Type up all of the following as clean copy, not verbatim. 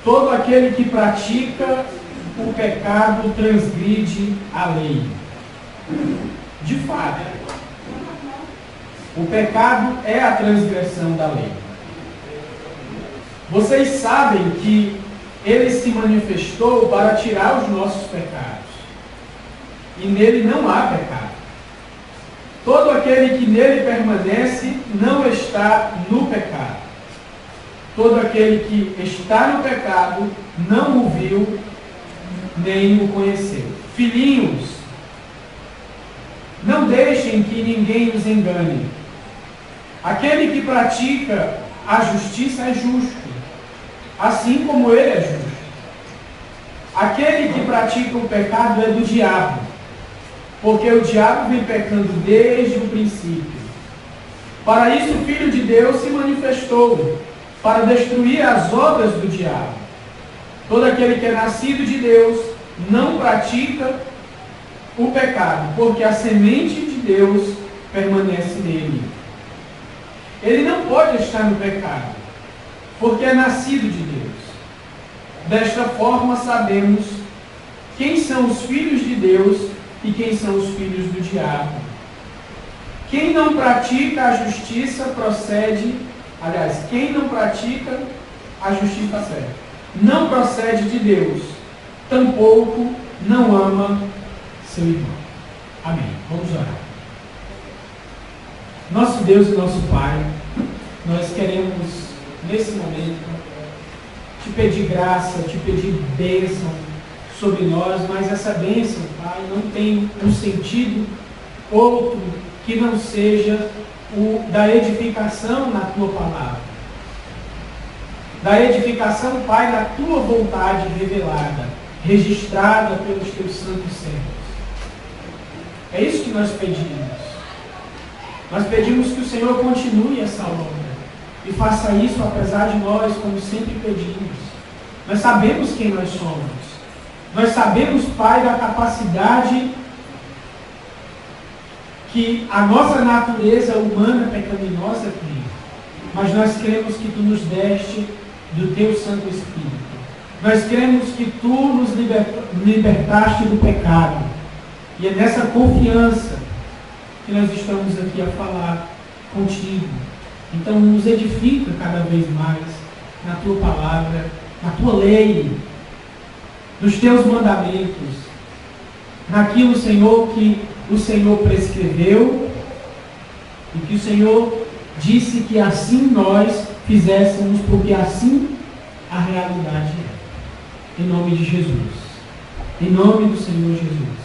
todo aquele que pratica o pecado transgride a lei. De fato, o pecado é a transgressão da lei. Vocês sabem que ele se manifestou para tirar os nossos pecados. E nele não há pecado. Todo aquele que nele permanece não está no pecado. Todo aquele que está no pecado não o viu, nem o conheceu. Filhinhos, não deixem que ninguém os engane. Aquele que pratica a justiça é justo, assim como ele é justo. Aquele que pratica o pecado é do diabo, porque o diabo vem pecando desde o princípio. Para isso o Filho de Deus se manifestou, para destruir as obras do diabo. Todo aquele que é nascido de Deus não pratica o pecado, porque a semente de Deus permanece nele. Ele não pode estar no pecado, porque é nascido de Deus. Desta forma sabemos quem são os filhos de Deus e quem são os filhos do diabo. Quem não pratica a justiça procede, quem não pratica a justiça não procede de Deus, tampouco não ama seu irmão. Amém. Vamos orar. Nosso Deus e nosso Pai, nós queremos, nesse momento, te pedir graça, te pedir bênção sobre nós, mas essa bênção, Pai, não tem um sentido outro que não seja o da edificação na Tua palavra. Da edificação, Pai, da Tua vontade revelada, registrada pelos Teus santos servos. É isso que nós pedimos. Nós pedimos que o Senhor continue essa obra e faça isso apesar de nós, como sempre pedimos. Nós sabemos quem nós somos. Nós sabemos, Pai, da capacidade que a nossa natureza humana pecaminosa tem. Mas nós cremos que Tu nos deste do Teu Santo Espírito. Nós cremos que Tu nos libertaste do pecado. E é nessa confiança que nós estamos aqui a falar contigo. Então nos edifica cada vez mais na Tua palavra, na Tua lei, nos Teus mandamentos, naquilo, Senhor, que o Senhor prescreveu e que o Senhor disse que assim nós fizéssemos, porque assim a realidade é. Em nome de Jesus. Em nome do Senhor Jesus.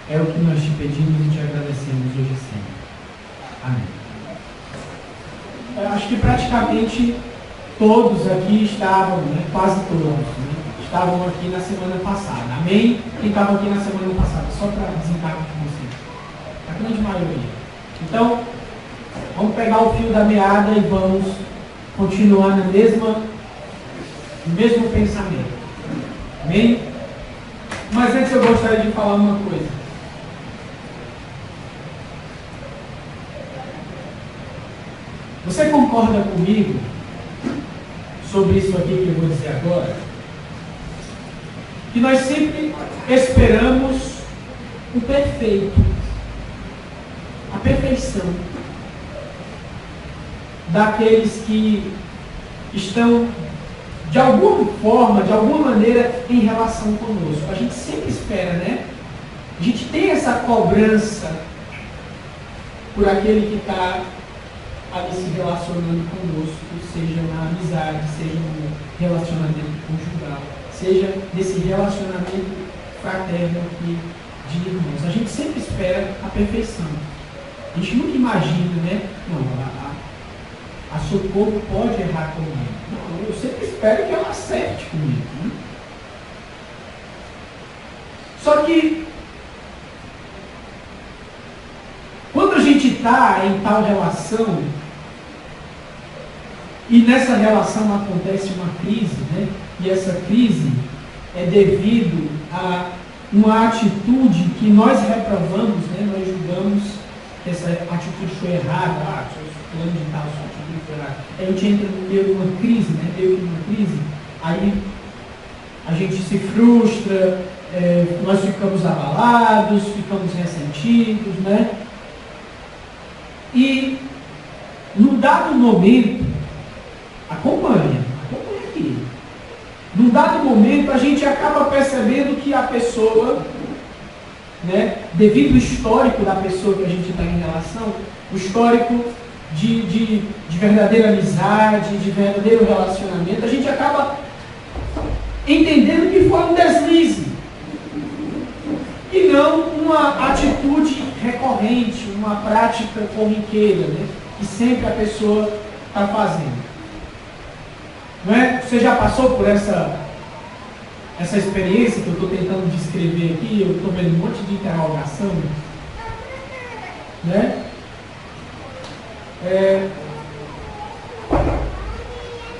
É o que nós te pedimos e te agradecemos hoje e sempre. Amém. Eu acho que praticamente todos aqui estavam, quase todos, estavam aqui na semana passada. Amém? Quem estava aqui na semana passada? Só para desencargo com vocês. A grande maioria. Então, vamos pegar o fio da meada e vamos continuar no mesmo pensamento. Amém? Mas antes eu gostaria de falar uma coisa. Você concorda comigo sobre isso aqui que eu vou dizer agora? Que nós sempre esperamos o perfeito, a perfeição daqueles que estão de alguma forma, de alguma maneira em relação conosco. A gente sempre espera, né? A gente tem essa cobrança por aquele que está ali se relacionando conosco, seja na amizade, seja no relacionamento conjugal, seja nesse relacionamento fraterno aqui de irmãos. A gente sempre espera a perfeição. A gente nunca imagina, né? Não, a Socorro pode errar comigo. Não, eu sempre espero que ela acerte comigo. Né? Só que quando a gente está em tal relação, e nessa relação acontece uma crise, né? E essa crise é devido a uma atitude que nós reprovamos, né? Nós julgamos que essa atitude foi errada, fulano de tal, sua atitude foi errada. A gente entra no meio de uma crise, né? Meio de uma crise, aí a gente se frustra, nós ficamos abalados, ficamos ressentidos, né? E num dado momento, acompanha aqui. Num dado momento a gente acaba percebendo que a pessoa, né, devido ao histórico da pessoa que a gente está em relação, o histórico de verdadeira amizade, de verdadeiro relacionamento, a gente acaba entendendo que foi um deslize e não uma atitude recorrente, uma prática corriqueira, né, que sempre a pessoa está fazendo. Não é? Você já passou por essa experiência que eu estou tentando descrever aqui? Eu estou vendo um monte de interrogação, né?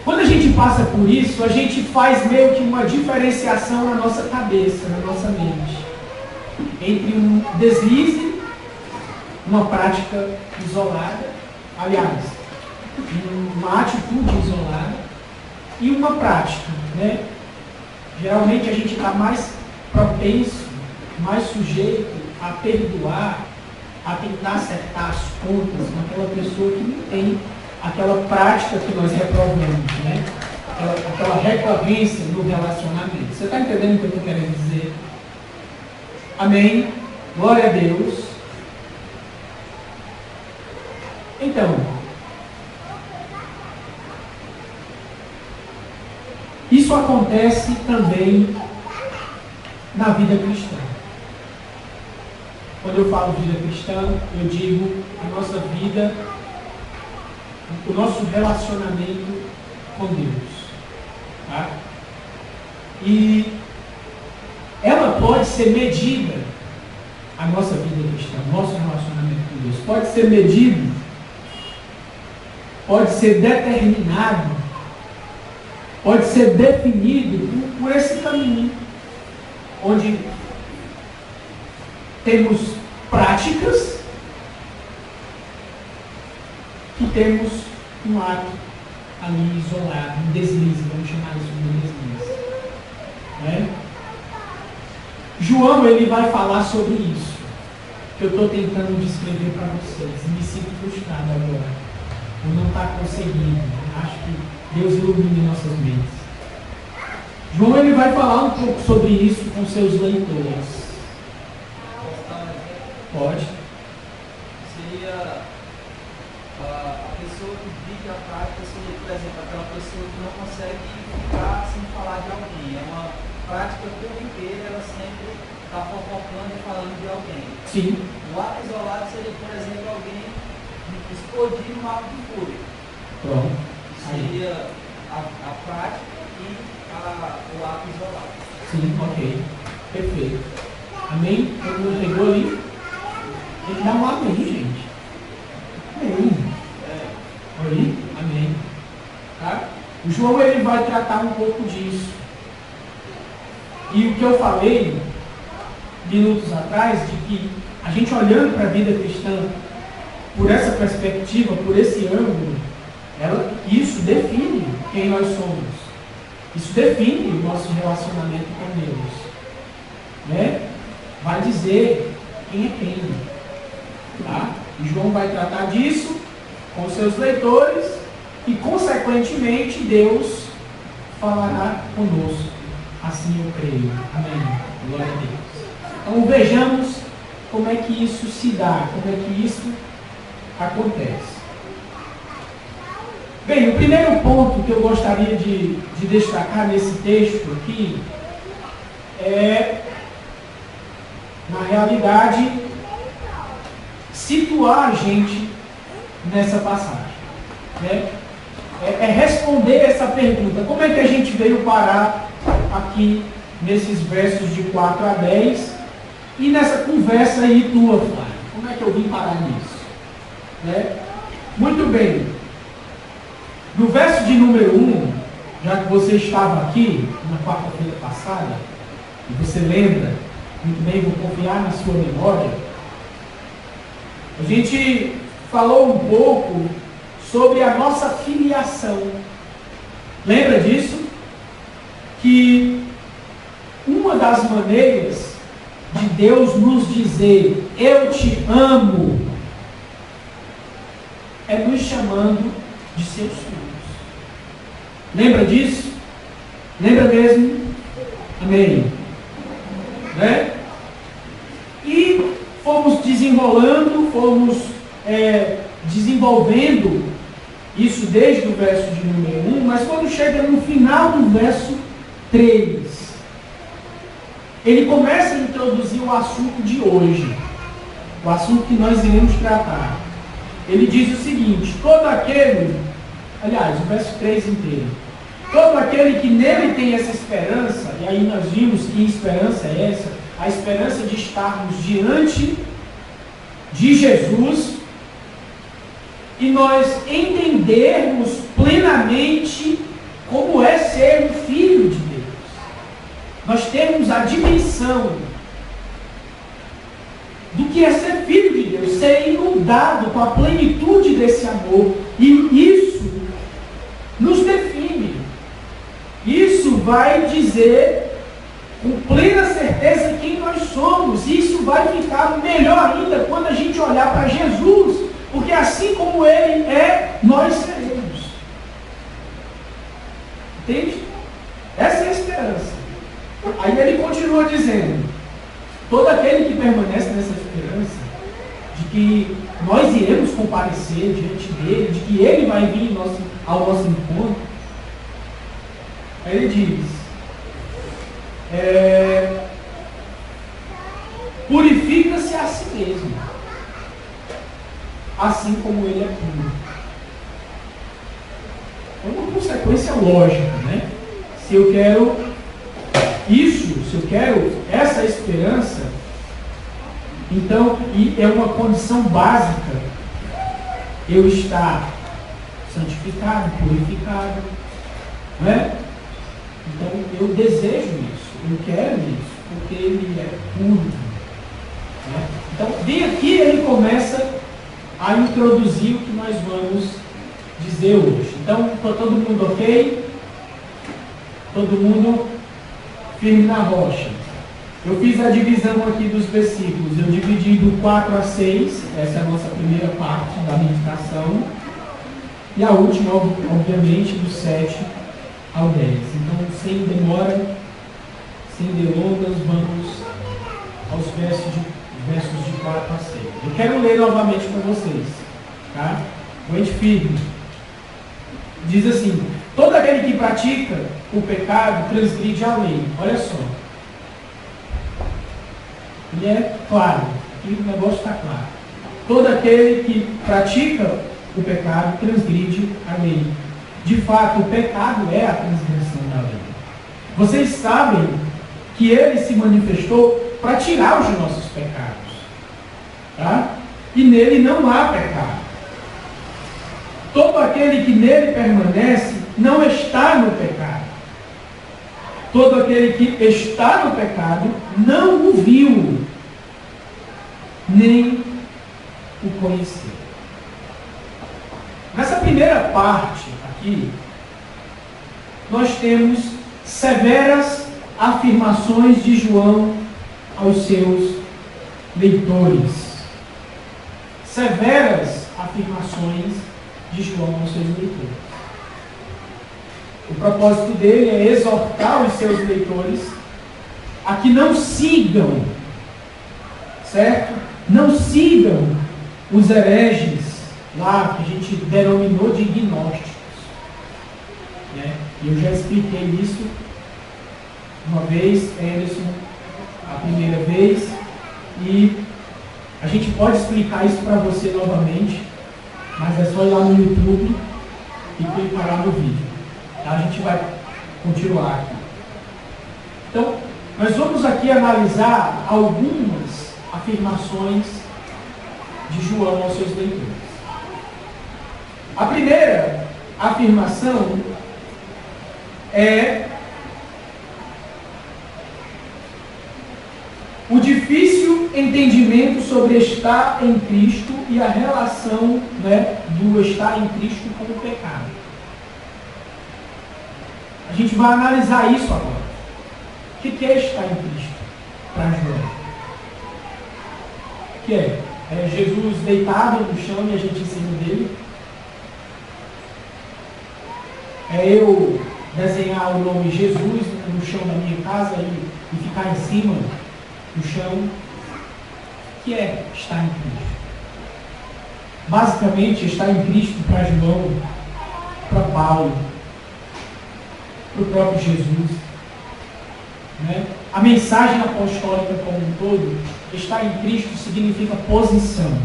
Quando a gente passa por isso, a gente faz meio que uma diferenciação na nossa cabeça, na nossa mente, entre um deslize, uma prática isolada, aliás, uma atitude isolada, e uma prática, né? Geralmente a gente está mais propenso, mais sujeito a perdoar, a tentar acertar as contas com aquela pessoa que não tem aquela prática que nós reprovamos, né? Aquela recorrência no relacionamento. Você está entendendo o que eu estou querendo dizer? Amém? Glória a Deus. Então, isso acontece também na vida cristã. Quando eu falo vida cristã, eu digo a nossa vida, o nosso relacionamento com Deus. Tá? E ela pode ser medida, a nossa vida cristã, o nosso relacionamento com Deus, pode ser medido, pode ser determinado, pode ser definido por esse caminho, onde temos práticas e temos um ato ali isolado, um deslize, vamos chamar isso de deslize. Né? João, ele vai falar sobre isso, que eu estou tentando descrever para vocês. Me sinto frustrado agora, por não estar conseguindo. Acho que Deus ilumine nossas mentes. João, ele vai falar um pouco sobre isso com seus leitores. Pode. Seria a pessoa que vive a prática, seria, por exemplo, aquela pessoa que não consegue ficar sem falar de alguém. É uma prática corriqueira, ela sempre está fofocando e falando de alguém. Sim. O ato isolado seria, por exemplo, alguém explodir um ato de fúria. Pronto. Seria a prática e o ato isolado. Sim, ok. Perfeito. Amém? Todo mundo pegou ali? Tem que dar um amém, gente. Amém. Oi? Amém. Tá? O João, ele vai tratar um pouco disso. E o que eu falei minutos atrás, de que a gente olhando para a vida cristã por essa perspectiva, por esse ângulo, isso define quem nós somos. Isso define o nosso relacionamento com Deus. Né? Vai dizer quem é quem. Tá? E João vai tratar disso com seus leitores e, consequentemente, Deus falará conosco. Assim eu creio. Amém. Glória a Deus. Então vejamos como é que isso se dá, como é que isso acontece. Bem, o primeiro ponto que eu gostaria de destacar nesse texto aqui é, na realidade, situar a gente nessa passagem. Né? É responder essa pergunta. Como é que a gente veio parar aqui nesses versos de 4 a 10 e nessa conversa aí tua, Flávio? Como é que eu vim parar nisso? Né? Muito bem. No verso de número 1, já que você estava aqui na quarta-feira passada, e você lembra, muito bem, vou confiar na sua memória, a gente falou um pouco sobre a nossa filiação. Lembra disso? Que das maneiras de Deus nos dizer, eu te amo, é nos chamando de seus filhos. Lembra disso? Lembra mesmo? Amém. Né? E fomos desenrolando, desenvolvendo isso desde o verso de número 1, mas quando chega no final do verso 3, ele começa a introduzir o assunto de hoje, o assunto que nós iremos tratar. Ele diz o seguinte: todo aquele, aliás, o verso 3 inteiro, todo aquele que nele tem essa esperança, e aí nós vimos que esperança é essa, a esperança de estarmos diante de Jesus, e nós entendermos plenamente como é ser um filho de Deus. Nós temos a dimensão do que é ser filho de Deus, ser inundado com a plenitude desse amor, e isso nos define. Isso vai dizer com plena certeza quem nós somos. Isso vai ficar melhor ainda quando a gente olhar para Jesus, porque assim como Ele é, nós seremos. Entende? Essa é a esperança. Aí ele continua dizendo: todo aquele que permanece nessa esperança, de que nós iremos comparecer diante dele, de que ele vai vir ao nosso encontro, aí ele diz, purifica-se a si mesmo, assim como ele é puro. É uma consequência lógica, né? Se eu quero isso, se eu quero essa esperança, então, e é uma condição básica eu estar santificado, purificado, não é? Então eu desejo isso, eu quero isso, porque ele é puro, né? Então, bem aqui ele começa a introduzir o que nós vamos dizer hoje. Então, está todo mundo ok? Todo mundo firme na rocha. Eu fiz a divisão aqui dos versículos. Eu dividi do 4 a 6, essa é a nossa primeira parte da meditação. E a última, obviamente, do 7 ao 10. Então, sem demora, sem delongas, vamos aos versos de 4 a 6. Eu quero ler novamente com vocês. Tá? Aguente firme. Diz assim: todo aquele que pratica o pecado transgride a lei. Olha só. Ele é claro. Aqui o negócio está claro. Todo aquele que pratica o pecado transgride a lei. De fato, o pecado é a transgressão da lei. Vocês sabem que ele se manifestou para tirar os nossos pecados. Tá? E nele não há pecado. Todo aquele que nele permanece não está no pecado. Todo aquele que está no pecado não o viu, nem o conheceu. Nessa primeira parte aqui, nós temos severas afirmações de João aos seus leitores. Severas afirmações de João aos seus leitores. O propósito dele é exortar os seus leitores a que não sigam, certo? Não sigam os hereges lá que a gente denominou de gnósticos, né? E eu já expliquei isso uma vez, Anderson, a primeira vez, e a gente pode explicar isso para você novamente, mas é só ir lá no YouTube e clicar lá no vídeo. A gente vai continuar aqui. Então, nós vamos aqui analisar algumas afirmações de João aos seus leitores. A primeira afirmação é o difícil entendimento sobre estar em Cristo e a relação, né, do estar em Cristo com o pecado. A gente vai analisar isso agora. O que é estar em Cristo para João? O que é? É Jesus deitado no chão e a gente em cima dele? É eu desenhar o nome Jesus no chão da minha casa e ficar em cima do chão? O que é estar em Cristo? Basicamente, estar em Cristo para João, para Paulo, para o próprio Jesus, né? A mensagem apostólica como um todo, estar em Cristo significa posição.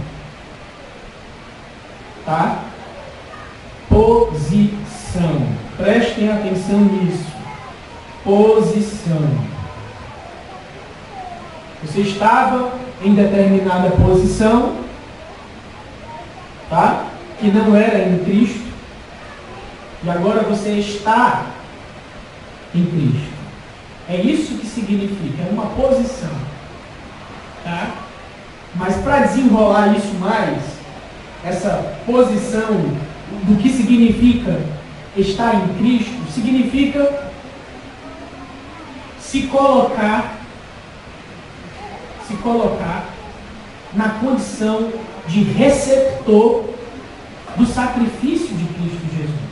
Tá? Posição. Prestem atenção nisso. Posição. Você estava em determinada posição, tá? Que não era em Cristo, e agora você está em Cristo. É isso que significa, é uma posição, tá? Mas para desenrolar isso mais, essa posição do que significa estar em Cristo, significa se colocar na condição de receptor do sacrifício de Cristo Jesus.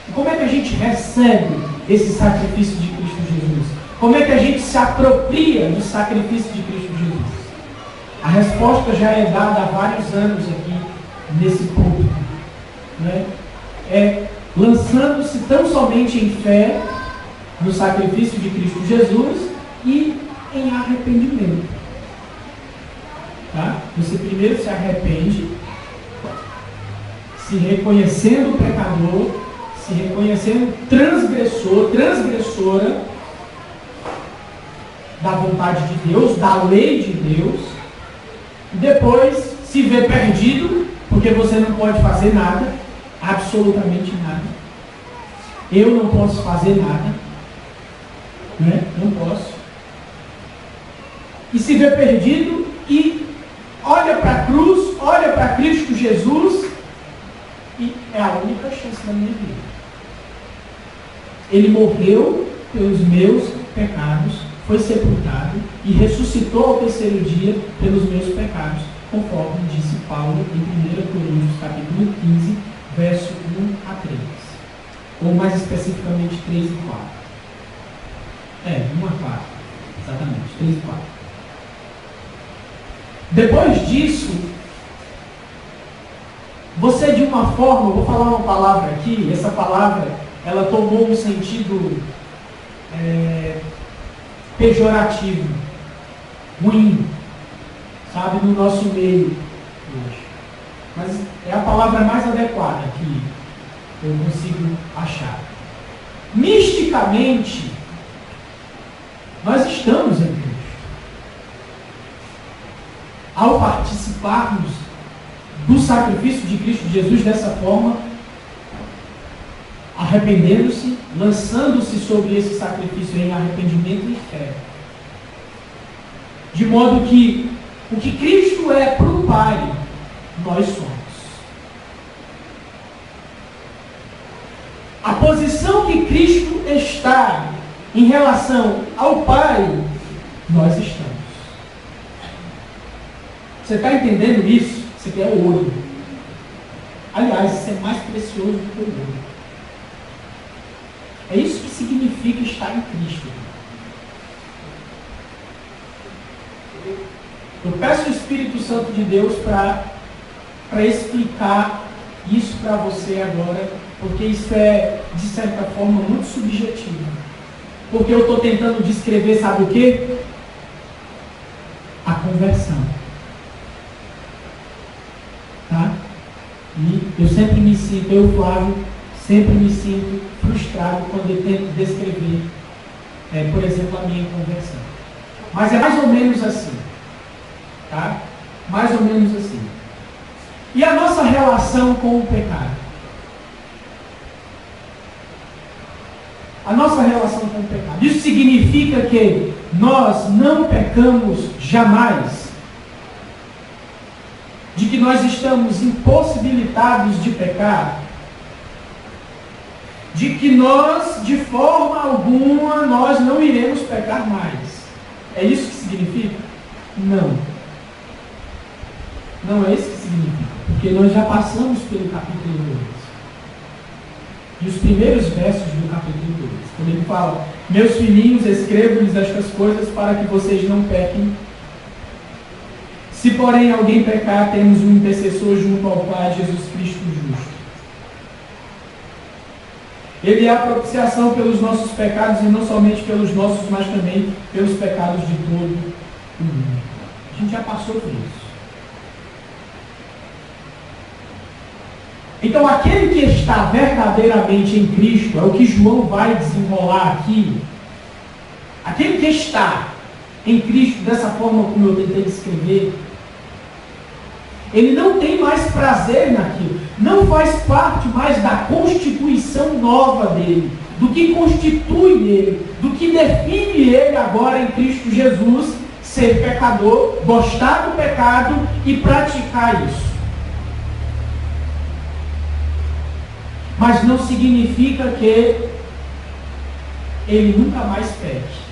E como é que a gente recebe esse sacrifício de Cristo Jesus? Como é que a gente se apropria do sacrifício de Cristo Jesus? A resposta já é dada há vários anos aqui nesse púlpito, né? É lançando-se tão somente em fé no sacrifício de Cristo Jesus e em arrependimento. Tá? Você primeiro se arrepende, se reconhecendo pecador, se reconhecendo transgressor, transgressora da vontade de Deus, da lei de Deus, e depois se vê perdido, porque você não pode fazer nada, absolutamente nada. Eu não posso fazer nada, né? Não posso. E se vê perdido e olha para a cruz, olha para Cristo Jesus, e é a única chance da minha vida. Ele morreu pelos meus pecados, foi sepultado e ressuscitou ao terceiro dia pelos meus pecados, conforme disse Paulo em 1 Coríntios capítulo 15, verso 1 a 3. Ou mais especificamente 3 e 4. 1 a 4. Exatamente, 3 e 4. Depois disso, você de uma forma, eu vou falar uma palavra aqui, essa palavra, ela tomou um sentido pejorativo, ruim, sabe, no nosso meio hoje. Mas é a palavra mais adequada que eu consigo achar. Misticamente, nós estamos em Cristo. Ao participarmos do sacrifício de Cristo Jesus dessa forma, arrependendo-se, lançando-se sobre esse sacrifício em arrependimento e fé. De modo que o que Cristo é para o Pai, nós somos. A posição que Cristo está em relação ao Pai, nós estamos. Você está entendendo isso? Isso aqui é o ouro. Aliás, isso é mais precioso do que o ouro. É isso que significa estar em Cristo. Eu peço o Espírito Santo de Deus para explicar isso para você agora, porque isso é, de certa forma, muito subjetivo. Porque eu estou tentando descrever, sabe o quê? A conversão. Tá? E eu sempre me sinto, eu, Flávio, sempre me sinto frustrado quando eu tento descrever, por exemplo, a minha conversão. Mas é mais ou menos assim. Tá? Mais ou menos assim. E a nossa relação com o pecado? A nossa relação com o pecado. Isso significa que nós não pecamos jamais. De que nós estamos impossibilitados de pecar. de que nós, de forma alguma, nós não iremos pecar mais. É isso que significa? Não. Não é isso que significa. Porque nós já passamos pelo capítulo 2. E os primeiros versos do capítulo 2. Quando ele fala: meus filhinhos, escrevo-lhes estas coisas para que vocês não pequem. Se porém alguém pecar, temos um intercessor junto ao Pai, Jesus Cristo justo. Ele é a propiciação pelos nossos pecados, e não somente pelos nossos, mas também pelos pecados de todo o mundo. A gente já passou por isso. Então, aquele que está verdadeiramente em Cristo, é o que João vai desenrolar aqui. Aquele que está em Cristo, dessa forma como eu tentei descrever, ele não tem mais prazer naquilo. Não faz parte mais da constituição nova dele, do que constitui ele, do que define ele agora em Cristo Jesus, ser pecador, gostar do pecado e praticar isso. Mas não significa que ele nunca mais peque.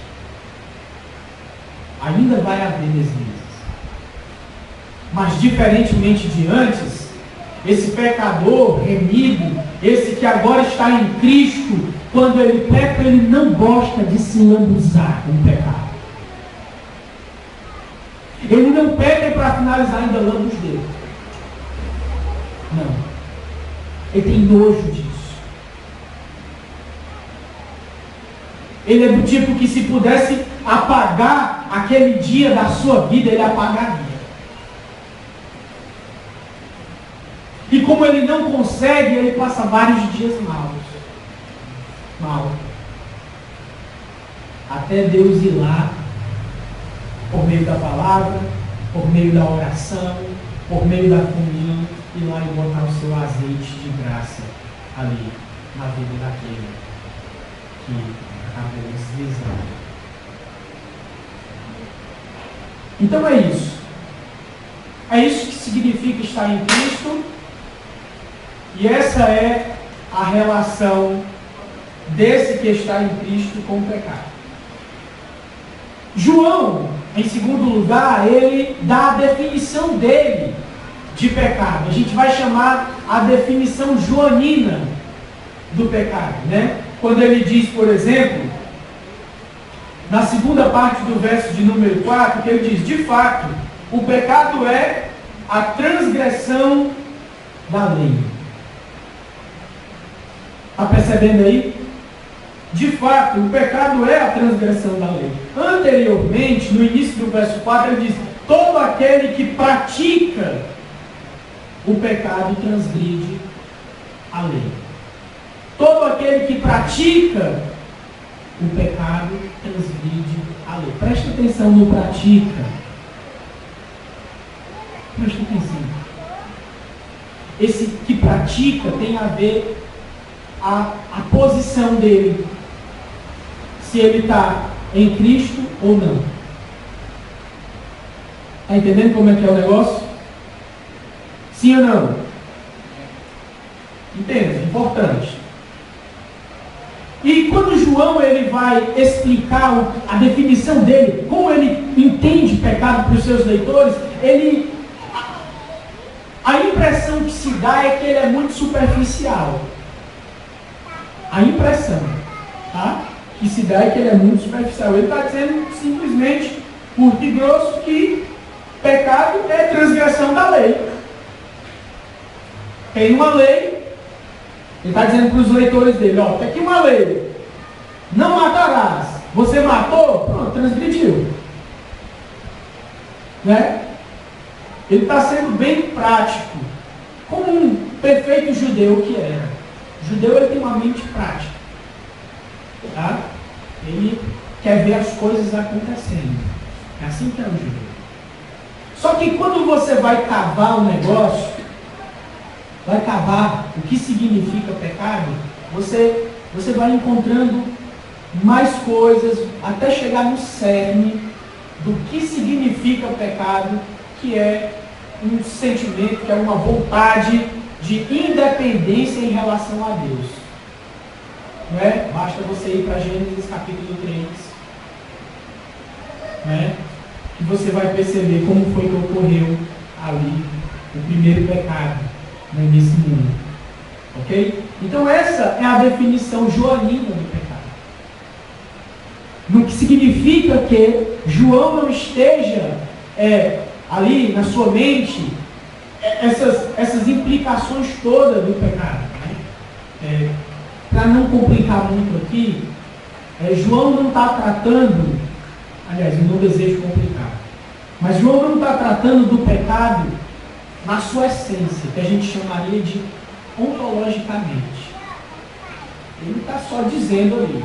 Ainda vai haver deslizes. Mas diferentemente de antes, esse pecador remido, esse que agora está em Cristo, quando ele peca, ele não gosta de se lambuzar com o pecado. Ele não peca e para finalizar ainda lamba os dedos. Não. Ele tem nojo disso. Ele é do tipo que, se pudesse apagar aquele dia da sua vida, ele apagaria. E como ele não consegue, ele passa vários dias mal. Até Deus ir lá, por meio da palavra, por meio da oração, por meio da comunhão, ir lá e botar o seu azeite de graça ali, na vida daquele que acabou deslizando. Então é isso. É isso que significa estar em Cristo. E essa é a relação desse que está em Cristo com o pecado. João, em segundo lugar, ele dá a definição dele de pecado. A gente vai chamar a definição joanina do pecado, né? Quando ele diz, por exemplo, na segunda parte do verso de número 4, que ele diz: de fato, o pecado é a transgressão da lei. Está percebendo aí? De fato, o pecado é a transgressão da lei. Anteriormente, no início do verso 4, ele diz: todo aquele que pratica o pecado transgride a lei. Todo aquele que pratica o pecado transgride a lei. Presta atenção no pratica. Presta atenção. Esse que pratica tem a ver a posição dele, se ele está em Cristo ou não. Está entendendo como é que é o negócio? Sim ou não? Entenda, importante. E quando João ele vai explicar a definição dele, como ele entende pecado para os seus leitores, a impressão que se dá é que ele é muito superficial. A impressão, tá, que se dá é que ele é muito superficial. Ele está dizendo simplesmente, curto e grosso, que pecado é transgressão da lei. Tem uma lei, ele está dizendo para os leitores dele: ó, tem aqui uma lei, não matarás. Você matou? Pronto, transgrediu. Né? Ele está sendo bem prático, como um perfeito judeu que era. O judeu ele tem uma mente prática, tá? Ele quer ver as coisas acontecendo. É assim que é o judeu. Só que quando você vai cavar o negócio, vai cavar o que significa pecado, você vai encontrando mais coisas até chegar no cerne do que significa pecado, que é um sentimento, que é uma vontade de independência em relação a Deus. Não é? Basta você ir para Gênesis capítulo 3. Não é? Que você vai perceber como foi que ocorreu ali o primeiro pecado, né, nesse mundo. Ok? Então essa é a definição joanina do pecado. No que significa que João não esteja ali na sua mente essas implicações todas do pecado. Né? Para não complicar muito aqui, João não está tratando, aliás, eu não desejo complicar, mas João não está tratando do pecado na sua essência, que a gente chamaria de ontologicamente. Ele está só dizendo ali.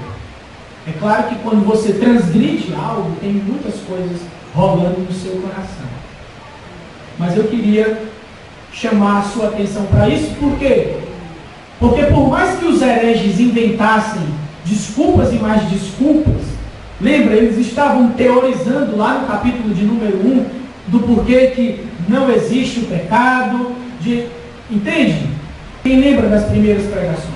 É claro que quando você transgride algo, tem muitas coisas rolando no seu coração. Mas eu queria chamar a sua atenção para isso, por quê? Porque por mais que os hereges inventassem desculpas e mais desculpas, lembra, eles estavam teorizando lá no capítulo de número 1, do porquê que não existe o pecado, entende? Quem lembra das primeiras pregações?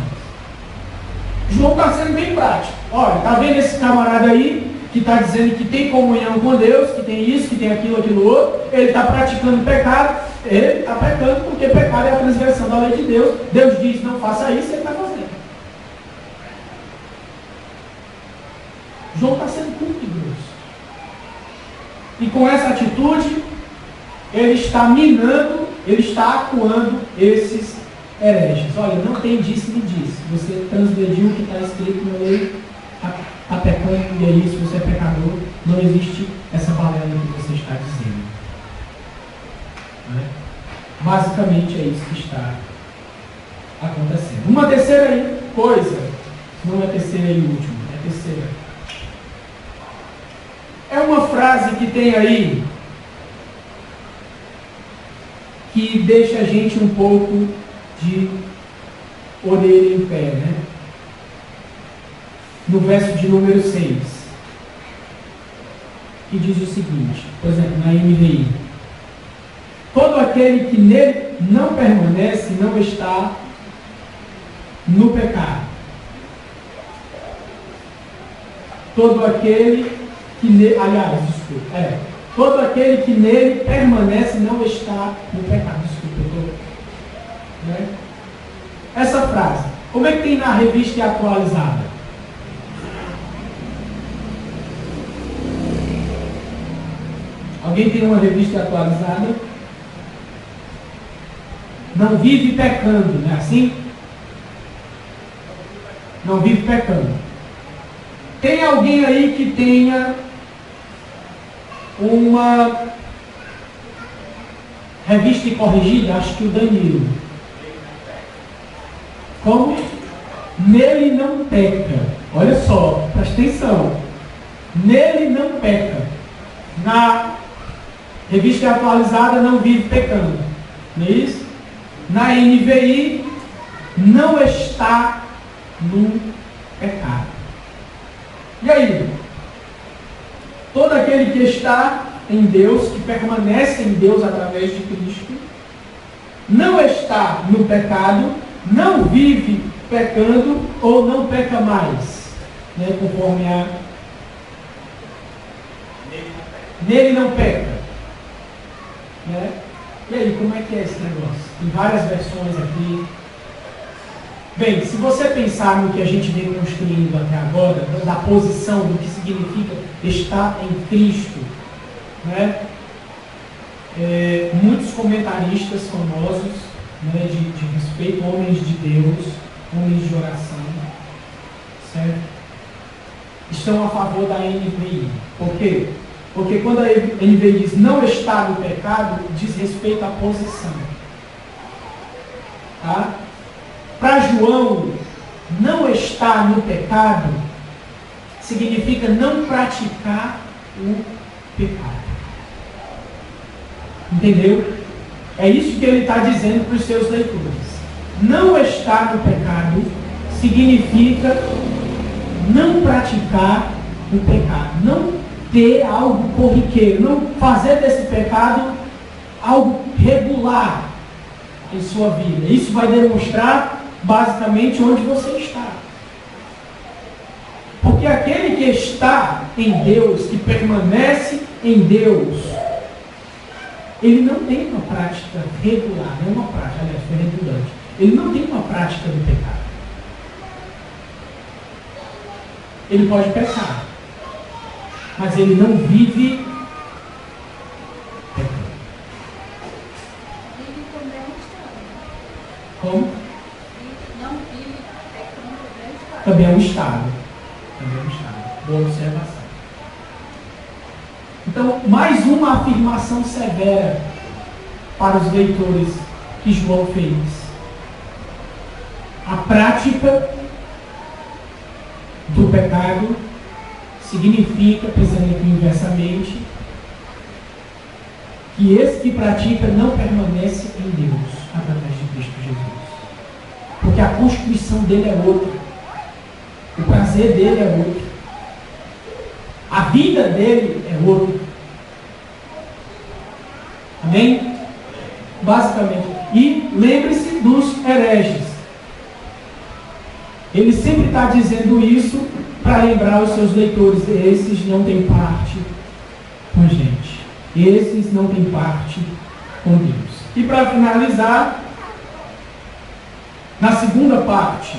João está sendo bem prático. Olha, está vendo esse camarada aí, que está dizendo que tem comunhão com Deus, que tem isso, que tem aquilo outro, ele está praticando pecado, ele está pecando porque pecado é a transgressão da lei de Deus. Deus diz, não faça isso, ele está fazendo. João está sendo curto e grosso. E com essa atitude, ele está minando, ele está acuando esses hereges. Olha, não tem disse nem disse. Você transgrediu o que está escrito na lei, está pecando, e é isso, você é pecador. Não existe essa balela que você está dizendo. Né? Basicamente é isso que está acontecendo. Uma terceira coisa, não é terceira e última, é terceira. É uma frase que tem aí que deixa a gente um pouco de orelha em pé, né? No verso de número 6, que diz o seguinte, por exemplo, na NVI: todo aquele que nele não permanece não está no pecado. Todo aquele que nele, todo aquele que nele permanece não está no pecado. Né? Essa frase, como é que tem na revista atualizada? Alguém tem uma revista atualizada? Não vive pecando, não é assim? Não vive pecando. Tem alguém aí que tenha uma revista corrigida? Acho que o Danilo. Como? Nele não peca. Olha só, presta atenção. Nele não peca. Na revista atualizada, não vive pecando. Não é isso? Na NVI, não está no pecado. E aí? Todo aquele que está em Deus, que permanece em Deus através de Cristo, não está no pecado, não vive pecando ou não peca mais, né, conforme a... Nele não peca. Né? E aí, como é que é esse negócio? Tem várias versões aqui. Bem, se você pensar no que a gente vem construindo até agora, da posição, do que significa estar em Cristo, né? Muitos comentaristas famosos, né, de respeito, homens de Deus, homens de oração, certo? Estão a favor da NVI. Por quê? Porque quando a NVI diz não está no pecado, diz respeito à posição. Tá? Para João, não estar no pecado significa não praticar o pecado. Entendeu? É isso que ele está dizendo para os seus leitores. Não estar no pecado significa não praticar o pecado. Não ter algo corriqueiro. Não fazer desse pecado algo regular em sua vida. Isso vai demonstrar basicamente onde você está. Porque aquele que está em Deus, que permanece em Deus, ele não tem uma prática regular, não é uma prática, aliás, foi redundante. Ele não tem uma prática do pecado. Ele pode pecar, mas ele não vive pecando. Vive também é um estado. Como? Não vive pecando Também é um estado. Também é um estado. Boa observação. Então, mais uma afirmação severa para os leitores que João fez. A prática do pecado significa, pensando aqui inversamente, que esse que pratica não permanece em Deus através de Cristo Jesus. Porque a constituição dele é outra. O prazer dele é outro. A vida dele é outra. Amém? Basicamente. E lembre-se dos hereges. Ele sempre está dizendo isso para lembrar os seus leitores. Esses não têm parte com a gente. Esses não têm parte com Deus. E para finalizar, na segunda parte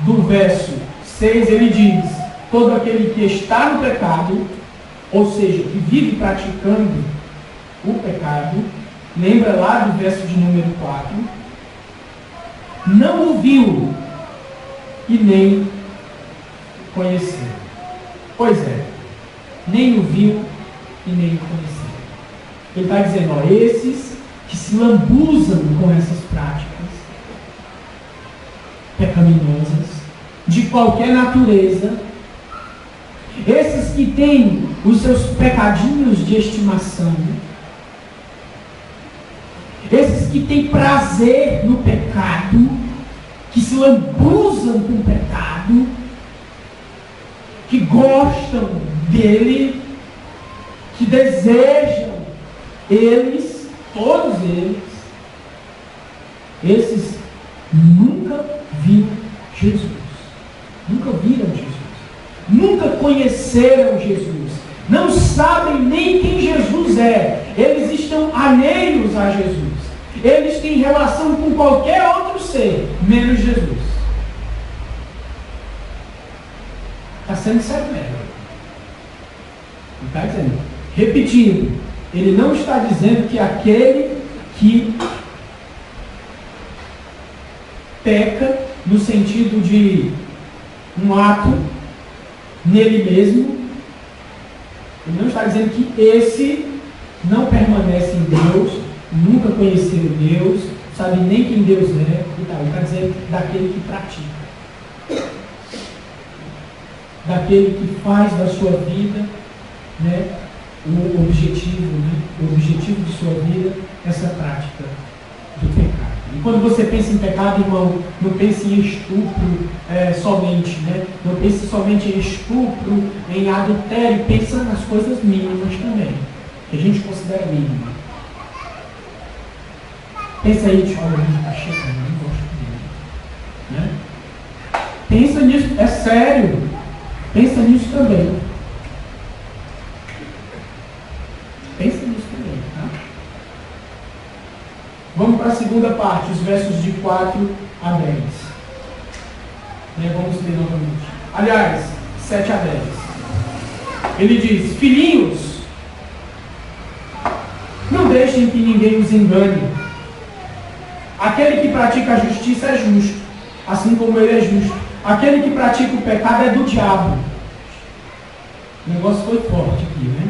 do verso 6, ele diz: todo aquele que está no pecado, ou seja, que vive praticando o pecado, lembra lá do verso de número 4, não o viu e nem conheceu. Pois é, nem o viu e nem o conheceu. Ele está dizendo, ó, esses que se lambuzam com essas práticas pecaminosas, de qualquer natureza, esses que têm os seus pecadinhos de estimação, esses que têm prazer no pecado, que se lambuzam com o pecado, que gostam dele, que desejam eles, todos eles, esses nunca viram Jesus, nunca viram Jesus, nunca conheceram Jesus, não sabem nem quem Jesus é, eles estão alheios a Jesus, eles têm relação com qualquer outro ser, menos Jesus. Está sendo severo. Não está dizendo. Repetindo, ele não está dizendo que aquele que peca no sentido de um ato nele mesmo, ele não está dizendo que esse não permanece em Deus, nunca conheceu Deus, sabe nem quem Deus é, e tal. Ele está dizendo daquele que pratica, daquele que faz da sua vida, né, o objetivo de sua vida, essa prática do pecado. E quando você pensa em pecado, irmão, não pense em estupro somente, né? Não pense somente em estupro, em adultério, pensa nas coisas mínimas também, que a gente considera mínima. Pensa aí, tipo, olha, a gente está chegando, eu não gosto dele. Né? Pensa nisso, é sério. Pensa nisso também. Pensa nisso também, tá? Vamos para a segunda parte, os versos de 4 a 10. Vamos ler novamente. Aliás, 7 a 10. Ele diz: filhinhos, não deixem que ninguém os engane. Aquele que pratica a justiça é justo, assim como ele é justo. Aquele que pratica o pecado é do diabo. O negócio foi forte aqui, né?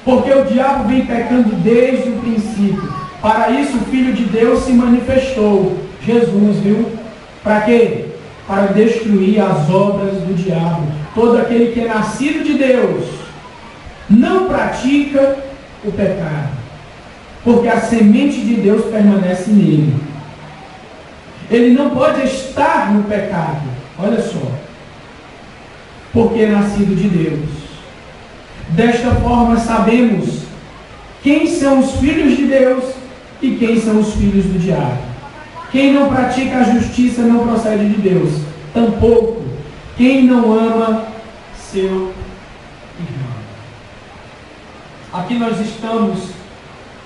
Porque o diabo vem pecando desde o princípio. Para isso o Filho de Deus se manifestou. Jesus, viu? Para quê? Para destruir as obras do diabo. Todo aquele que é nascido de Deus não pratica o pecado, porque a semente de Deus permanece nele. Ele não pode estar no pecado, olha só, porque é nascido de Deus. Desta forma sabemos quem são os filhos de Deus e quem são os filhos do diabo. Quem não pratica a justiça não procede de Deus, tampouco quem não ama seu irmão. Aqui nós estamos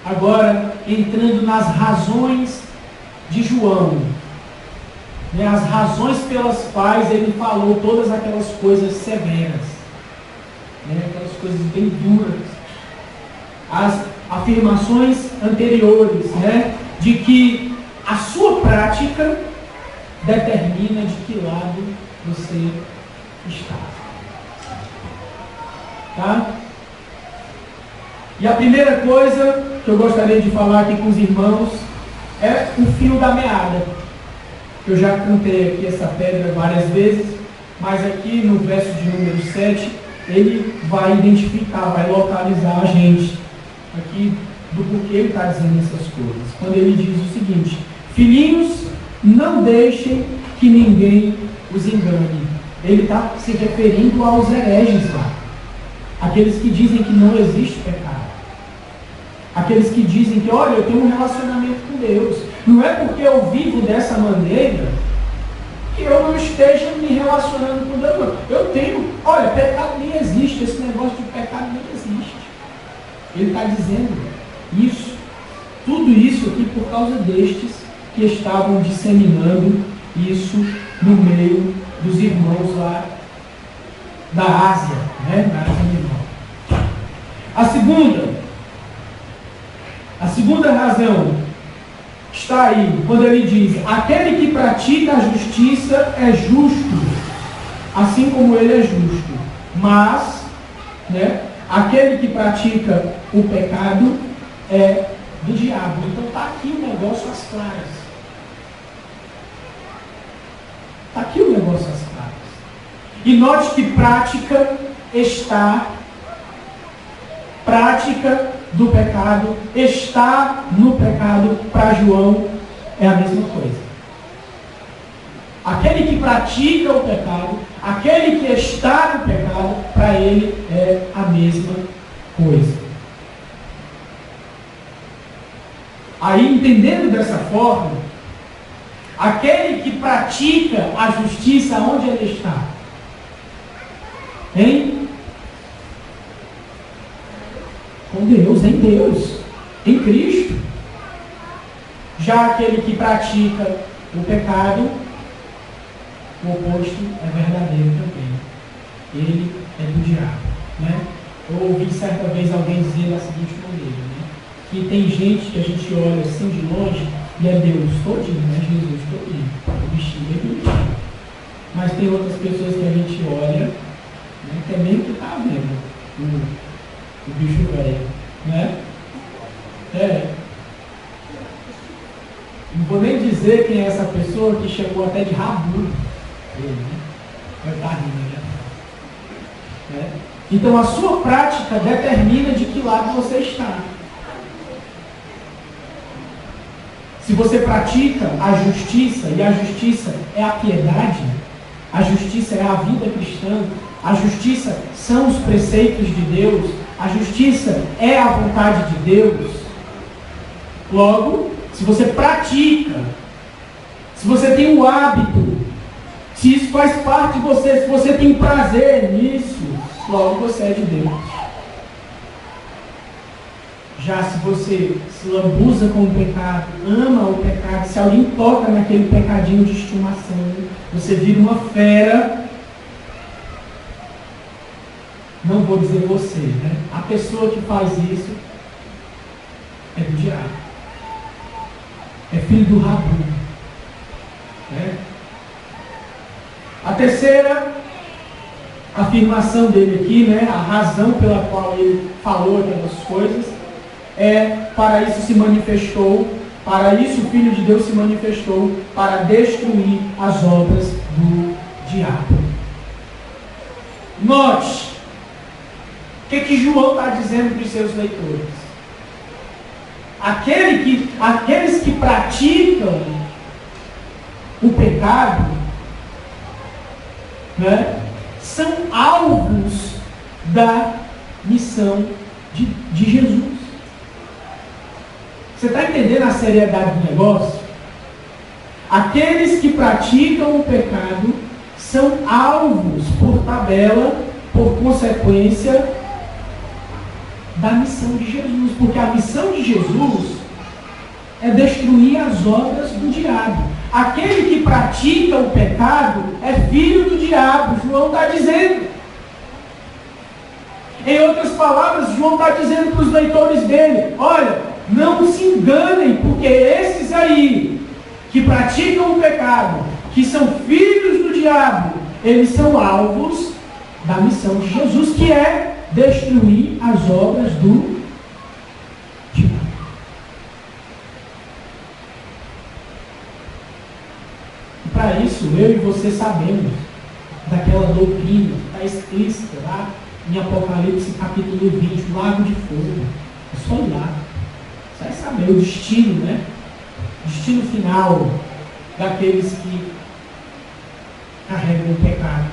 agora entrando nas razões de João, né? As razões pelas quais ele falou todas aquelas coisas severas, né? Aquelas coisas bem duras, as afirmações anteriores, né? De que a sua prática determina de que lado você está. Tá? E a primeira coisa que eu gostaria de falar aqui com os irmãos é o fio da meada. Eu já cantei aqui essa pedra várias vezes, mas aqui no verso de número 7, ele vai identificar, vai localizar a gente aqui do porquê ele está dizendo essas coisas. Quando ele diz o seguinte: filhinhos, não deixem que ninguém os engane. Ele está se referindo aos hereges lá. Aqueles que dizem que não existe pecado. Aqueles que dizem que, olha, eu tenho um relacionamento com Deus. Não é porque eu vivo dessa maneira que eu não esteja me relacionando com Deus. Não. Eu tenho, olha, pecado nem existe. Esse negócio de pecado nem existe. Ele está dizendo isso. Tudo isso aqui por causa destes que estavam disseminando isso no meio dos irmãos lá da Ásia, né? Da Ásia Menor. A segunda razão está aí, quando ele diz: aquele que pratica a justiça é justo, assim como ele é justo. Mas, né, aquele que pratica o pecado é do diabo. Então está aqui o negócio às claras. Está aqui o negócio às claras. E note que prática do pecado está no pecado. Para João é a mesma coisa. Aquele que pratica o pecado, aquele que está no pecado, para ele é a mesma coisa. Aí, entendendo dessa forma, aquele que pratica a justiça, onde ele está? Com Deus, em Deus, em Cristo. Já aquele que pratica o pecado, o oposto é verdadeiro também. Ele é do diabo, né? Eu ouvi certa vez alguém dizer da seguinte maneira, né? Que tem gente que a gente olha assim de longe e é Deus todinho, né? Jesus todinho, o bichinho é bonitinho. Mas tem outras pessoas que a gente olha, né, que é meio que tá vendo o bicho velho, né? Não vou nem dizer quem é essa pessoa que chegou até de rabudo. Vai estar rindo, né? Então a sua prática determina de que lado você está. Se você pratica a justiça, e a justiça é a piedade, a justiça é a vida cristã, a justiça são os preceitos de Deus, a justiça é a vontade de Deus. Logo, se você pratica, se você tem o hábito, se isso faz parte de você, se você tem prazer nisso, logo você é de Deus. Já se você se lambuza com o pecado, ama o pecado, se alguém toca naquele pecadinho de estimação, você vira uma fera. Não vou dizer você, né? A pessoa que faz isso é do diabo. É filho do Rabu. Né? A terceira afirmação dele aqui, né? A razão pela qual ele falou aquelas coisas é: para isso se manifestou, para isso o Filho de Deus se manifestou, para destruir as obras do diabo. Note o que João está dizendo para os seus leitores. Aqueles que praticam o pecado, né, são alvos da missão de Jesus. Você está entendendo a seriedade do negócio? Aqueles que praticam o pecado são alvos por tabela, por consequência da missão de Jesus. Porque a missão de Jesus é destruir as obras do diabo. Aquele que pratica o pecado é filho do diabo. João está dizendo. Em outras palavras, João está dizendo para os leitores dele: olha, não se enganem, porque esses aí que praticam o pecado, que são filhos do diabo, eles são alvos da missão de Jesus, que é destruir as obras do diabo. E para isso, eu e você sabemos daquela doutrina que está explícita lá em Apocalipse capítulo 20, lago de fogo. É só ir lá. Você vai saber o destino, né? O destino final daqueles que carregam o pecado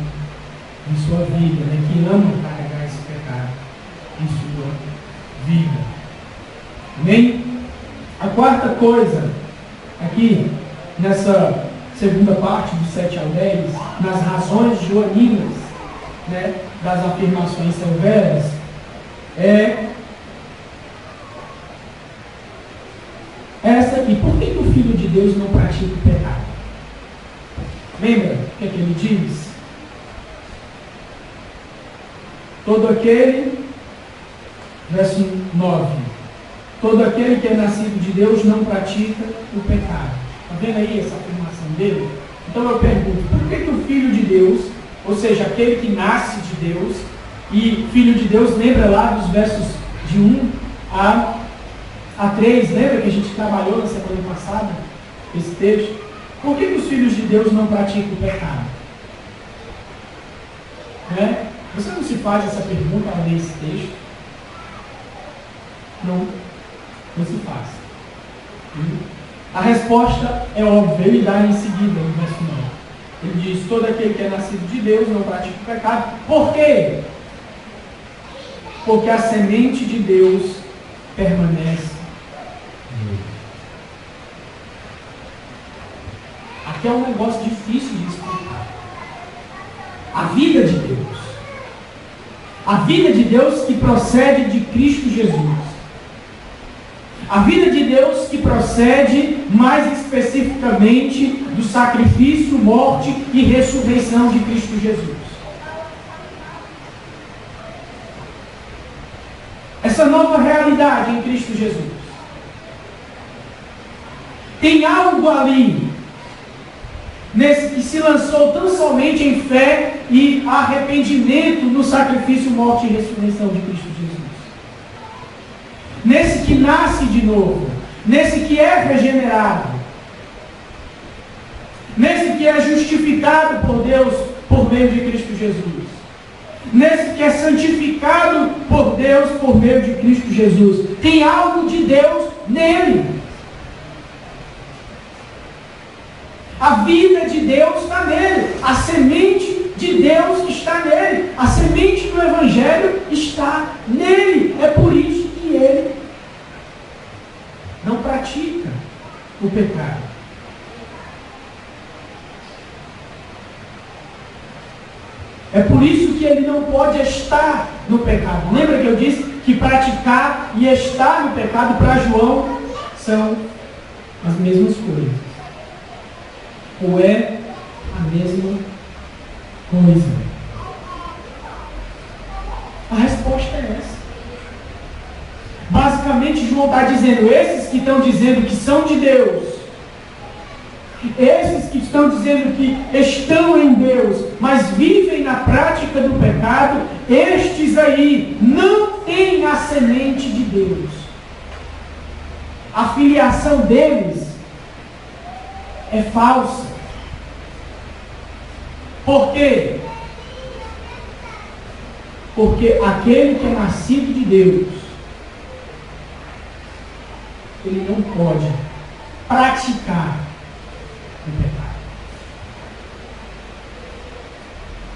em sua vida, né? Que amam carregar esse pecado em sua vida. Amém? A quarta coisa, aqui, nessa segunda parte, do 7 ao 10, nas razões joaninas, né, das afirmações severas, é essa aqui. Por que o Filho de Deus não pratica o pecado? Lembra o que ele diz? Todo aquele, verso 9, todo aquele que é nascido de Deus não pratica o pecado. Está vendo aí essa afirmação dele? Então eu pergunto, por que o Filho de Deus, ou seja, aquele que nasce de Deus, e Filho de Deus, lembra lá dos versos de 1 a 3, lembra que a gente trabalhou na semana passada, esse texto? Por que os filhos de Deus não praticam o pecado? Né? Você não se faz essa pergunta ao ler esse texto? Não se faz. A resposta é óbvia, ele dá em seguida, no verso 9. Ele diz: todo aquele que é nascido de Deus não pratica o pecado. Por quê? Porque a semente de Deus permanece nele. Aqui é um negócio difícil de explicar. A vida de Deus. A vida de Deus que procede de Cristo Jesus. A vida de Deus que procede, mais especificamente, do sacrifício, morte e ressurreição de Cristo Jesus. Essa nova realidade em Cristo Jesus. Tem algo ali, nesse que se lançou tão somente em fé e arrependimento no sacrifício, morte e ressurreição de Cristo Jesus. Nesse que nasce de novo, nesse que é regenerado, nesse que é justificado por Deus por meio de Cristo Jesus, nesse que é santificado por Deus por meio de Cristo Jesus. Tem algo de Deus nele. A vida de Deus está nele. A semente de Deus está nele. A semente do Evangelho está nele. É por isso que ele não pratica o pecado. É por isso que ele não pode estar no pecado. Lembra que eu disse que praticar e estar no pecado para João são as mesmas coisas? Ou é a mesma coisa? A resposta é essa. Basicamente, João está dizendo: esses que estão dizendo que são de Deus, esses que estão dizendo que estão em Deus, mas vivem na prática do pecado, estes aí não têm a semente de Deus. A filiação deles é falsa. Por quê? Porque aquele que é nascido de Deus, ele não pode praticar o pecado.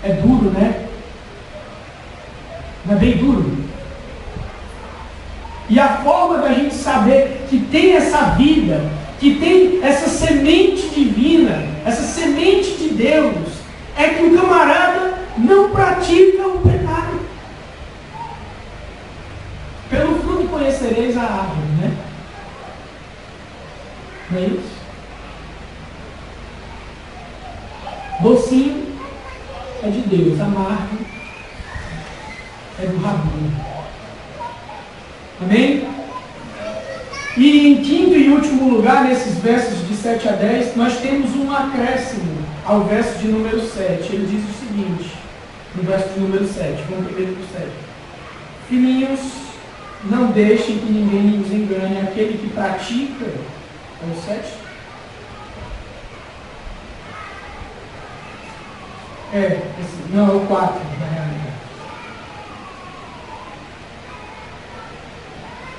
É duro, né? Não é bem duro? E a forma da gente saber que tem essa vida, que tem essa semente divina, essa semente de Deus, é que o camarada não pratica o pecado. Pelo fruto conhecereis a árvore, né? Não é isso? Docinho é de Deus, amargo é do rabino. Amém? E em quinto e último lugar, nesses versos de 7 a 10, nós temos um acréscimo ao verso de número 7. Ele diz o seguinte, no verso de número 7, vamos primeiro para o 7. Filhinhos, não deixem que ninguém os engane, aquele que pratica, é o 7? Não, é o 4, na realidade.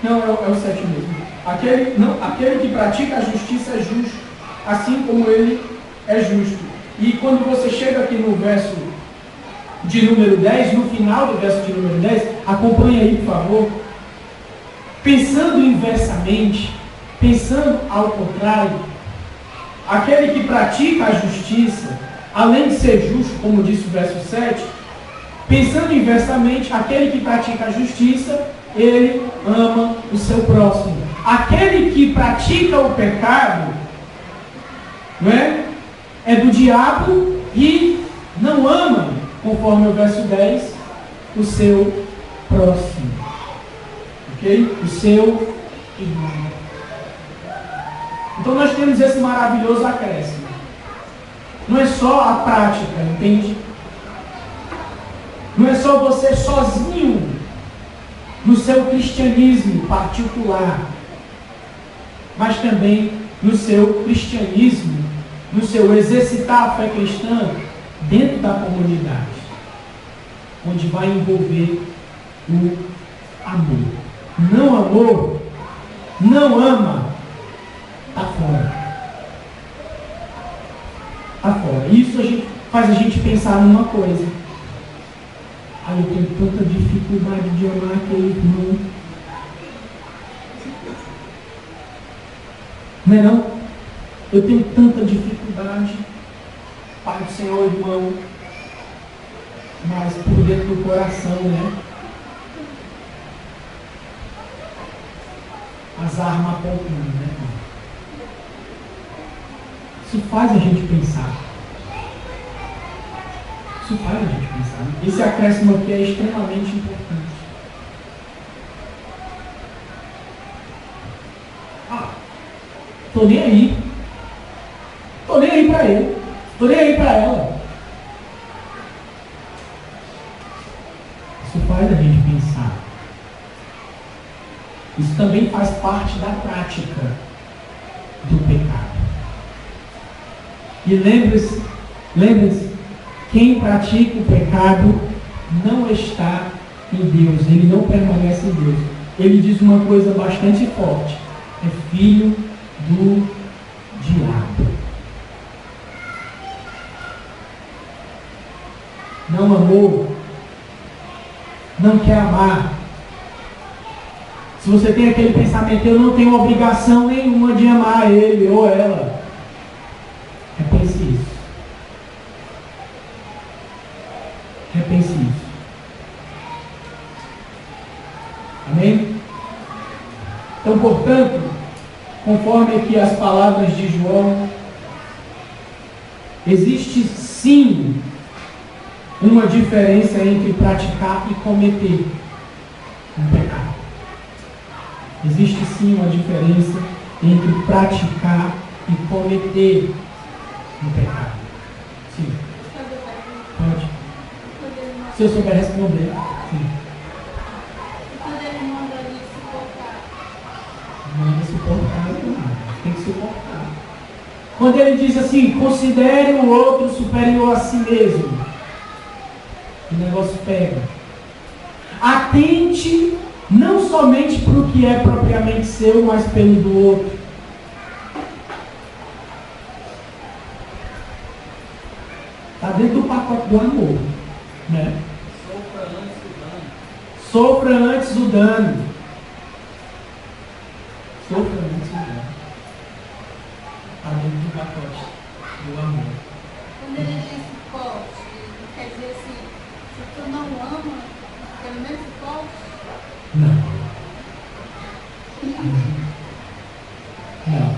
Não, é o 7 mesmo. Aquele que pratica a justiça é justo, assim como ele é justo. E quando você chega aqui no verso de número 10, no final do verso de número 10, acompanha aí, por favor. Pensando inversamente, pensando ao contrário, aquele que pratica a justiça, além de ser justo, como disse o verso 7, pensando inversamente, aquele que pratica a justiça, ele ama o seu próximo. Aquele que pratica o pecado, não é do diabo e não ama, conforme o verso 10, o seu próximo. Ok? O seu irmão. Então nós temos esse maravilhoso acréscimo. Não é só a prática, entende? Não é só você sozinho no seu cristianismo particular, mas também no seu cristianismo, no seu exercitar a fé cristã dentro da comunidade, onde vai envolver o amor. Não amor, não ama, está fora. Está fora. Isso faz a gente pensar numa coisa. Eu tenho tanta dificuldade de amar aquele irmão. Não é não? Eu tenho tanta dificuldade. Pai do Senhor, irmão. Mas por dentro do coração, né? As armas apontando, né? Isso faz a gente pensar. Isso faz a gente pensar. Esse acréscimo aqui é extremamente importante. Tô nem aí. Tô nem aí para ele. Tô nem aí para ela. Isso faz a gente pensar. Isso também faz parte da prática do pecado. E lembre-se, quem pratica o pecado não está em Deus, ele não permanece em Deus. Ele diz uma coisa bastante forte: é filho do diabo. Não amou, não quer amar. Se você tem aquele pensamento, eu não tenho obrigação nenhuma de amar ele ou ela, repense isso. Repense isso. Amém? Então, portanto, conforme aqui as palavras de João, existe sim uma diferença entre praticar e cometer um pecado. Existe sim uma diferença entre praticar e cometer um pecado. Sim. Pode. Se eu souber responder, sim. Quando ele manda ele suportar. Manda suportar, tem que suportar. Quando ele diz assim, considere o outro superior a si mesmo, o negócio pega. Atente não somente para o que é propriamente seu, mas pelo do outro. Está dentro do pacote do amor, né? Sofra antes o dano. Sofra antes o dano. Está dentro do pacote do amor. Quando ele diz suporte, pessoa não ama, pelo menos pouco? Não. Não.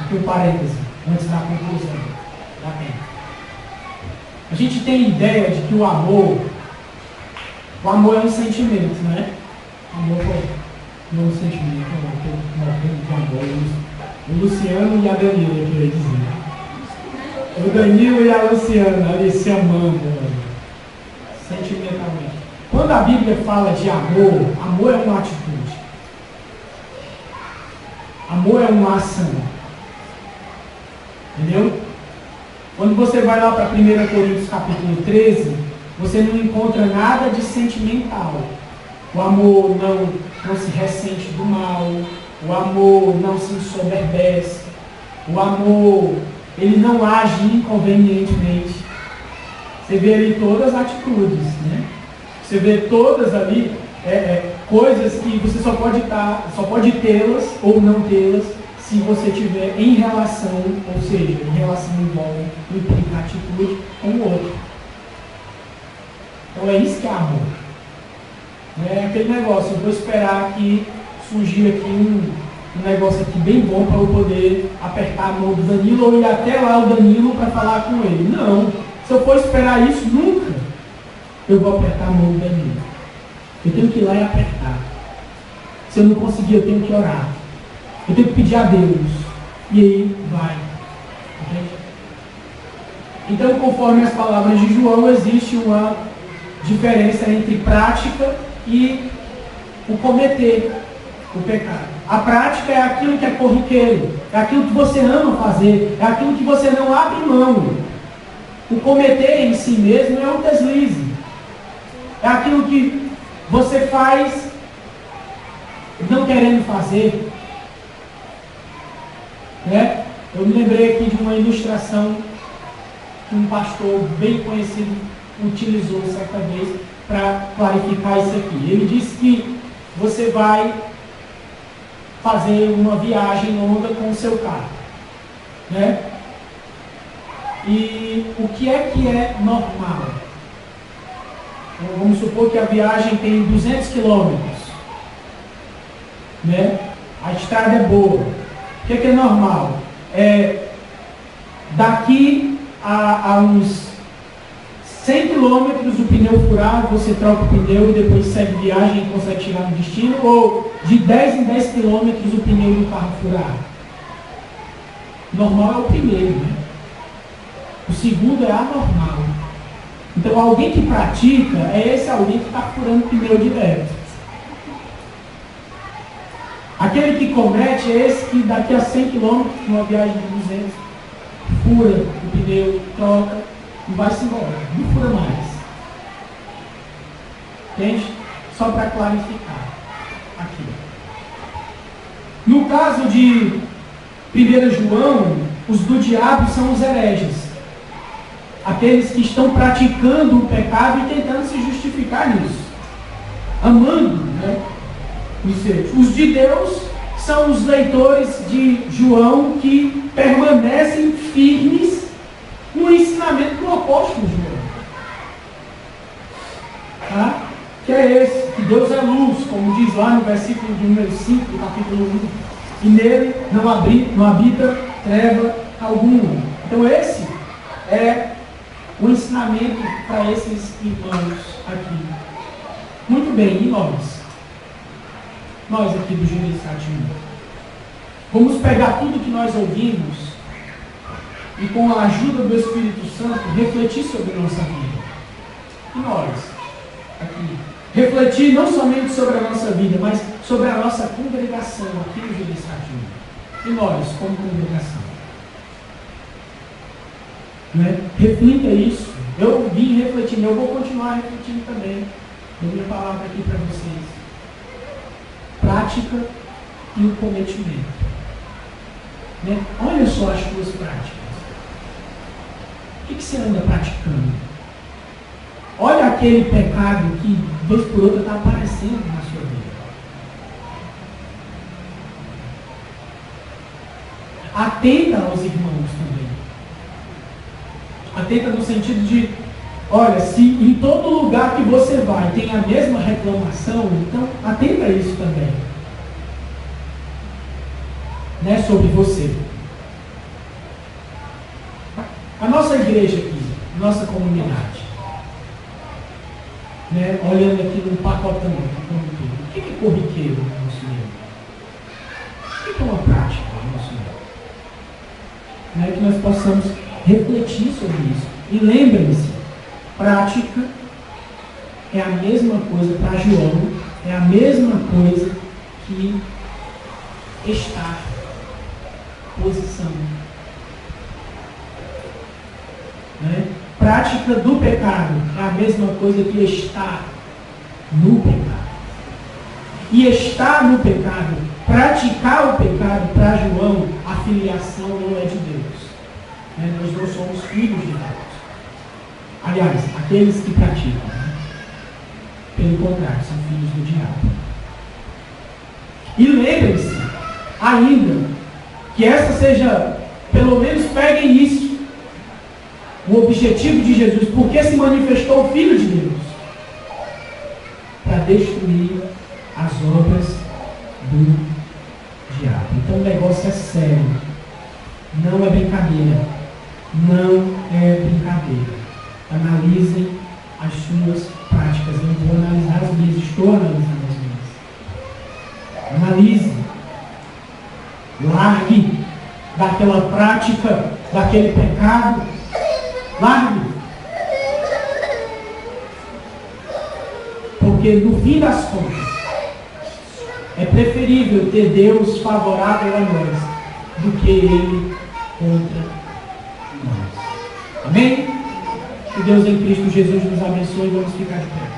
Aqui um parêntese, antes da conclusão. Dá tempo. A gente tem ideia de que o amor é um sentimento, né? O amor não é um sentimento, eu estou morrendo de amor. O Luciano e a Danila, eu queria dizer. O Danilo e a Luciana ali se amando, sentimentalmente. Quando a Bíblia fala de amor, amor é uma atitude. Amor é uma ação. Entendeu? Quando você vai lá para 1 Coríntios capítulo 13, você não encontra nada de sentimental. O amor não se ressente do mal. O amor não se ensoberbece. O amor, ele não age inconvenientemente. Você vê ali todas as atitudes, né? Você vê todas ali coisas que você só pode tê-las ou não tê-las se você tiver em relação, ou seja, em relação envolve, implica atitude com o outro. Então é isso que é amor. Não é aquele negócio, eu vou esperar que surgir aqui um negócio aqui bem bom para eu poder apertar a mão do Danilo ou ir até lá o Danilo para falar com ele. Não. Se eu for esperar isso, nunca eu vou apertar a mão do Danilo. Eu tenho que ir lá e apertar. Se eu não conseguir, eu tenho que orar. Eu tenho que pedir a Deus. E aí vai. Entende? Então, conforme as palavras de João, existe uma diferença entre prática e o cometer o pecado. A prática é aquilo que é corriqueiro, é aquilo que você ama fazer, é aquilo que você não abre mão. O cometer em si mesmo é um deslize. É aquilo que você faz não querendo fazer. Né? Eu me lembrei aqui de uma ilustração que um pastor bem conhecido utilizou certa vez para clarificar isso aqui. Ele disse que você vai fazer uma viagem longa com o seu carro, né? E o que é normal? Então, vamos supor que a viagem tem 200 quilômetros, né? A estrada é boa. O que é normal? Daqui a uns 100 quilômetros o pneu furar, você troca o pneu e depois segue viagem e consegue chegar no destino, ou de 10 em 10 quilômetros o pneu do carro furar. Normal é o primeiro, né? O segundo é anormal. Então alguém que pratica é esse alguém que está furando pneu direto. Aquele que comete é esse que daqui a 100 quilômetros, numa viagem de 200, fura o pneu, troca e vai-se embora. Não fura mais. Entende? Só para clarificar aqui. No caso de 1 João, os do diabo são os hereges. Aqueles que estão praticando o pecado e tentando se justificar nisso. Amando, né? Os de Deus são os leitores de João que permanecem firmes no ensinamento do apóstolo João. Tá? Que é esse, que Deus é luz, como diz lá no versículo de número 5 do capítulo 1. E nele não habita treva alguma. Então esse é o ensinamento para esses irmãos aqui. Muito bem, e nós? Nós aqui do Juventude 1. Vamos pegar tudo que nós ouvimos e com a ajuda do Espírito Santo refletir sobre a nossa vida. E nós, aqui, refletir não somente sobre a nossa vida, mas sobre a nossa congregação aqui no Juventude 1. E nós, como congregação. Né? Reflita isso. Eu vim refletindo, eu vou continuar refletindo também. Dou minha palavra aqui para vocês. Prática e o cometimento. Né? Olha só as tuas práticas. O que você anda praticando? Olha aquele pecado que, de vez por outra, está aparecendo na sua vida. Atenta aos irmãos também. Atenta no sentido de, Olha, se em todo lugar que você vai tem a mesma reclamação, então atenta a isso também. Né, sobre você. A nossa igreja aqui, nossa comunidade, né, olhando aqui no pacotão, o que é corriqueiro no nosso meio? O que é uma prática no nosso meio? Né, que nós possamos refletir sobre isso. E lembrem-se, prática é a mesma coisa para João, é a mesma coisa que estar, posição. Né? Prática do pecado é a mesma coisa que estar no pecado. E estar no pecado, praticar o pecado, para João, a filiação não é de Deus. Né? Nós não somos filhos de Deus. Aliás, aqueles que praticam, né? Pelo contrário, são filhos do diabo. E lembrem-se, ainda, que essa seja, pelo menos peguem isso, o objetivo de Jesus, porque se manifestou o Filho de Deus, para destruir as obras do diabo. Então o negócio é sério, não é brincadeira, não é brincadeira. Analisem as suas práticas. Eu vou analisar as minhas, estou analisando as minhas. Analise. Largue daquela prática, daquele pecado. Largue. Porque no fim das contas, é preferível ter Deus favorável a nós do que Ele contra nós. Amém? Que Deus em Cristo Jesus nos abençoe e vamos ficar de pé.